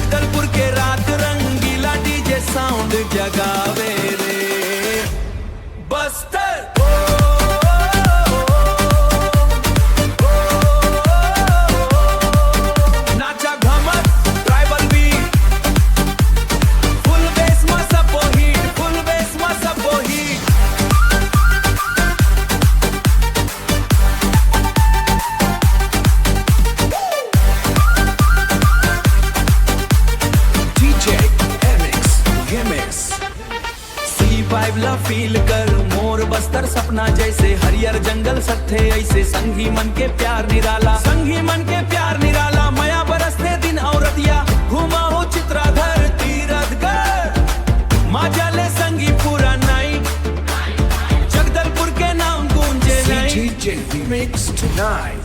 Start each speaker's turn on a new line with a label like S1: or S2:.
S1: जगदलपुर के रात रंगीला DJ sound जगावे रे बस्तर नाचा घमत ट्राइबल बीट फुल बेस में सबो हिट फुल बेस में सबो हिट C5 ला फील कर मोर बस्तर सपना जैसे हरियर जंगल सत्थे ऐसे संगी मन के प्यार निराला संगी मन के प्यार निराला मया बरसते दिन औरतिया घुमा हो चित्राधर तीरथगढ़ माजाले संगी पूरा नाइट जगदलपुर के नाम गूंजे नहीं
S2: DJ Remix tonight.